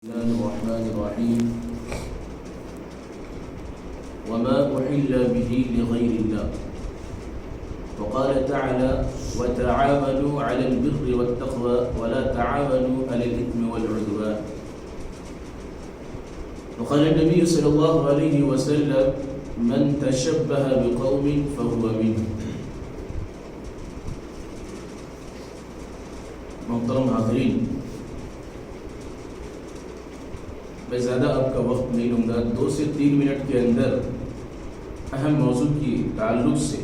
الله الرحمن الرحيم وما أحل به لغير الله وقال تعالى وتعاونوا على البر والتقوى ولا تعاونوا على الإثم والعدوان وقال النبي صلى الله عليه وسلم من تشبه بقوم فهو منهم. محترم حاضرین، میں زیادہ آپ کا وقت نہیں لوں گا. 2 سے 3 منٹ کے اندر اہم موضوع کی تعلق سے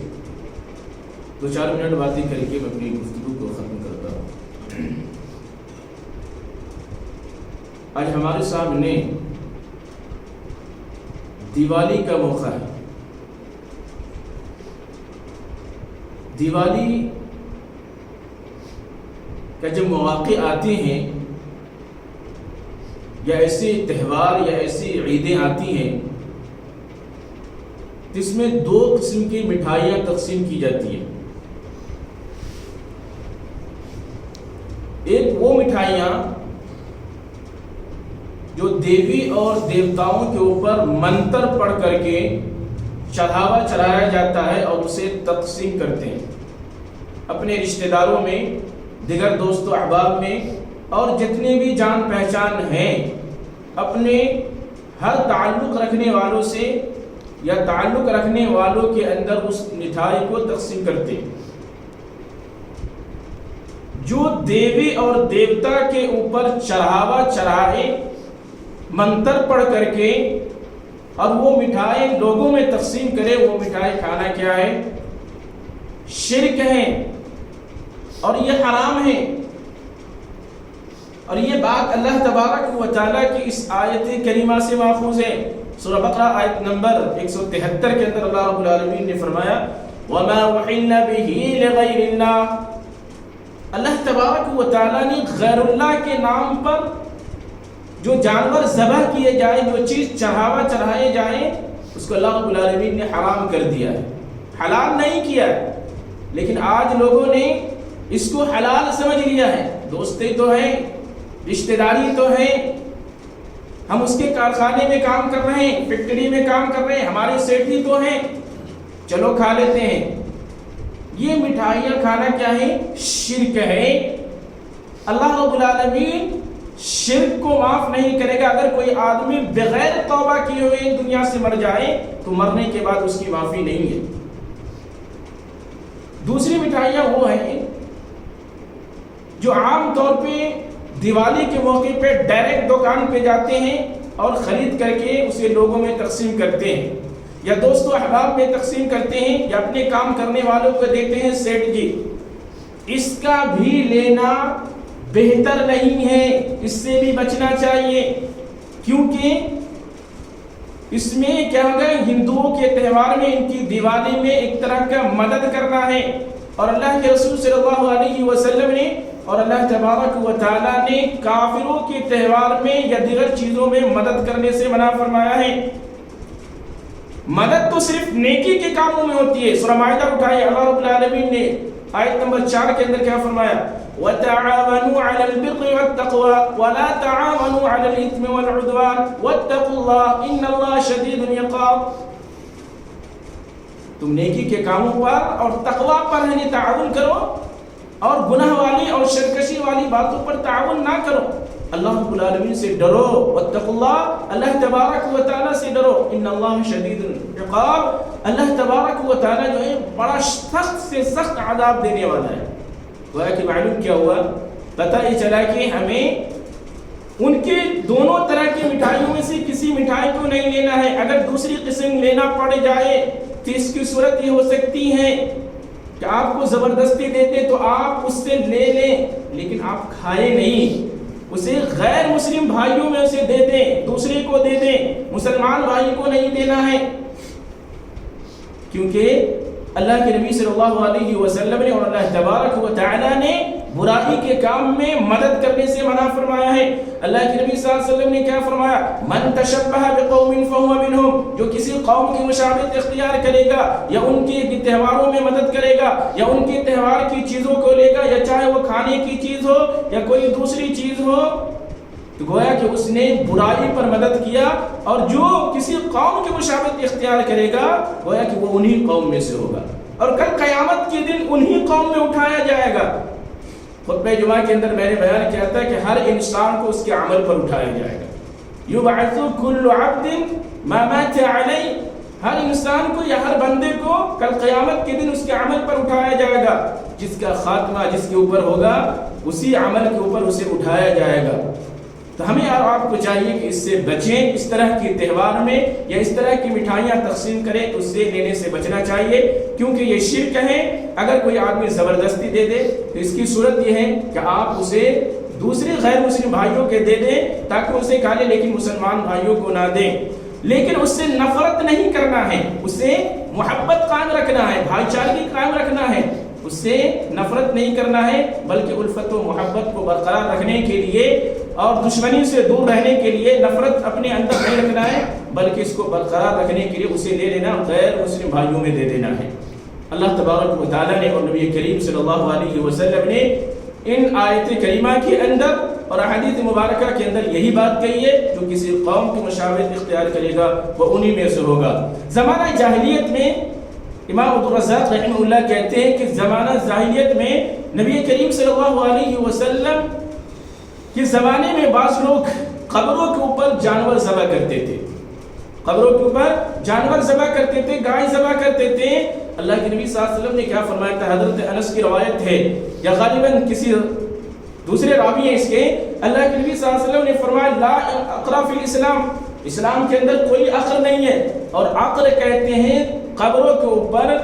2-4 منٹ باتیں کر کے میں اپنی گفتگو کو ختم کرتا ہوں. آج ہمارے سامنے دیوالی کا موقع ہے. دیوالی کا جب مواقع آتے ہیں یا ایسے تہوار یا ایسی عیدیں آتی ہیں جس میں 2 قسم کی مٹھائیاں تقسیم کی جاتی ہیں. ایک وہ مٹھائیاں جو دیوی اور دیوتاؤں کے اوپر منتر پڑھ کر کے چڑھاوا چڑھایا جاتا ہے اور اسے تقسیم کرتے ہیں اپنے رشتہ داروں میں، دیگر دوست و احباب میں، اور جتنے بھی جان پہچان ہیں اپنے ہر تعلق رکھنے والوں سے یا تعلق رکھنے والوں کے اندر اس مٹھائی کو تقسیم کرتے ہیں. جو دیوی اور دیوتا کے اوپر چڑھاوا چڑھائے منتر پڑھ کر کے اور وہ مٹھائی لوگوں میں تقسیم کرے، وہ مٹھائی کھانا کیا ہے؟ شرک ہے اور یہ حرام ہے. اور یہ بات اللہ تبارک و تعالیٰ کی اس آیت کریمہ سے ماخوذ ہے. سورہ بقرہ آیت نمبر 173 کے اندر اللہ رب العالمین نے فرمایا وَمَا أُحِلَّ بِهِ لِغَيْرِ اللَّهِ. اللہ تبارک و تعالیٰ نے غیر اللہ کے نام پر جو جانور ذبح کیے جائیں، جو چیز چڑھاوا چڑھائے جائیں، اس کو اللہ رب العالمین نے حرام کر دیا ہے، حلال نہیں کیا ہے. لیکن آج لوگوں نے اس کو حلال سمجھ لیا ہے. دوستی تو ہے، رشتہ داری تو ہے، ہم اس کے کارخانے میں کام کر رہے ہیں، فیکٹری میں کام کر رہے ہیں، ہمارے سیٹھی تو ہیں، چلو کھا لیتے ہیں. یہ مٹھائیاں کھانا کیا ہے؟ شرک ہے. اللہ رب العالمین شرک کو معاف نہیں کرے گا. اگر کوئی آدمی بغیر توبہ کیے ہوئے دنیا سے مر جائے تو مرنے کے بعد اس کی معافی نہیں ہے. دوسری مٹھائیاں وہ ہیں جو عام طور پہ دیوالی کے موقع پہ ڈائریکٹ دکان پہ جاتے ہیں اور خرید کر کے اسے لوگوں میں تقسیم کرتے ہیں، یا دوست و احباب میں تقسیم کرتے ہیں، یا اپنے کام کرنے والوں کو دیتے ہیں. سیٹ جی، اس کا بھی لینا بہتر نہیں ہے، اس سے بھی بچنا چاہیے. کیونکہ اس میں کیا ہوگا؟ ہندوؤں کے تہوار میں، ان کی دیوالی میں ایک طرح کا مدد کرنا ہے. اور اللہ کے رسول صلی اللہ علیہ وسلم نے اور اللہ تبارک و تعالیٰ نے کافروں کے تہوار میں یا دیگر چیزوں میں مدد کرنے سے منع فرمایا ہے. مدد تو صرف نیکی کے کاموں میں ہوتی ہے. سورہ مائدہ اٹھائیے، اللہ رب العالمین نے آیت نمبر 4 کے اندر کیا فرمایا؟ وَتَعَاوَنُوا عَلَى الْبِرِّ وَالتَّقْوَى وَلَا تَعَاوَنُوا عَلَى الْإِثْمِ وَالْعُدْوَانِ وَاتَّقُوا اللَّهَ إِنَّ اللَّهَ شَدِيدُ الْعِقَابِ. تم نیکی کے کاموں پر اور تقوی پر تعاون کرو اور گناہ والی اور سرکشی والی باتوں پر تعاون نہ کرو. اللہ رب العالمین سے ڈرو. واتقوا اللہ، اللہ تبارک و تعالیٰ سے ڈرو. ان اللہ شدید العقاب، اللہ تبارک و تعالیٰ جو ہے بڑا سخت سے سخت عذاب دینے والا ہے. گویا کہ معلوم کیا ہوا؟ پتہ یہ چلا کہ ہمیں ان کے دونوں طرح کی مٹھائیوں میں سے کسی مٹھائی کو نہیں لینا ہے. اگر دوسری قسم لینا پڑ جائے تو اس کی صورت یہ ہو سکتی ہے کہ آپ کو زبردستی دیتے تو آپ اس سے لے لیں، لیکن آپ کھائے نہیں. اسے غیر مسلم بھائیوں میں اسے دے دیں، دوسرے کو دے دیں، مسلمان بھائی کو نہیں دینا ہے. کیونکہ اللہ کے نبی صلی اللہ علیہ وسلم نے اور اللہ تبارک و تعالیٰ نے برائی کے کام میں مدد کرنے سے منع فرمایا ہے. اللہ کے نبی صلی اللہ علیہ وسلم نے کیا فرمایا؟ من تشبہ بقوم فہو منہم. جو کسی قوم کی مشابہت اختیار کرے گا یا ان کے تہواروں میں مدد کرے گا یا ان کے تہوار کی چیزوں کو لے گا، یا چاہے وہ کھانے کی چیز ہو یا کوئی دوسری چیز ہو، تو گویا کہ اس نے برائی پر مدد کیا، اور جو کسی قوم کی مشابہت اختیار کرے گا گویا کہ وہ انہی قوم میں سے ہوگا، اور کل قیامت کے دن انہی قوم میں اٹھایا جائے گا۔ خطبہ جمعہ کے اندر میں نے بیان کیا تھا کہ ہر انسان کو اس کے عمل پر اٹھایا جائے گا۔ یبعث کل عبد ما مات علیہ، ہر انسان کو یا ہر بندے کو کل قیامت کے دن اس کے عمل پر اٹھایا جائے گا، جس کا خاتمہ جس کے اوپر ہوگا اسی عمل کے اوپر اسے اٹھایا جائے گا۔ تو ہمیں اور آپ کو چاہیے کہ اس سے بچیں، اس طرح کی تہوار میں یا اس طرح کی مٹھائیاں تقسیم کریں تو اس سے لینے سے بچنا چاہیے، کیونکہ یہ شرک ہے۔ اگر کوئی آدمی زبردستی دے دے تو اس کی صورت یہ ہے کہ آپ اسے دوسرے غیر مسلم بھائیوں کے دے دیں تاکہ اسے کھا لے، لیکن مسلمان بھائیوں کو نہ دیں۔ لیکن اس سے نفرت نہیں کرنا ہے، اس سے محبت قائم رکھنا ہے، بھائی چارگی قائم رکھنا ہے، اس سے نفرت نہیں کرنا ہے، بلکہ الفت و محبت کو برقرار رکھنے کے لیے اور دشمنی سے دور رہنے کے لیے نفرت اپنے اندر نہیں رکھنا ہے، بلکہ اس کو برقرار رکھنے کے لیے اسے لے لینا، غیر مسلم بھائیوں میں دے دینا ہے۔ اللہ تبارک و تعالیٰ نے اور نبی کریم صلی اللہ علیہ وسلم نے ان آیت کریمہ کے اندر اور احادیث مبارکہ کے اندر یہی بات کہی ہے، جو کسی قوم کی مشابہت اختیار کرے گا وہ انہی میں سے ہوگا۔ زمانہ جاہلیت میں امام عبدالرزاق رحمہ اللہ کہتے ہیں کہ زمانہ جاہلیت میں نبی کریم صلی اللہ علیہ وسلم کے زمانے میں بعض لوگ قبروں کے اوپر جانور ذبح کرتے تھے، قبروں کے اوپر جانور ذبح کرتے تھے، گائے ذبح کرتے تھے۔ اللہ کے نبی صلی اللہ علیہ وسلم نے کیا فرمایا تھا؟ حضرت انس کی روایت ہے یا غالباً کسی دوسرے راوی ہیں اس کے، اللہ کے نبی صلی اللہ علیہ وسلم نے فرمایا لا اقرا فی الاسلام، اسلام کے اندر کوئی عقر نہیں ہے، اور عقر کہتے ہیں قبروں کے اوپر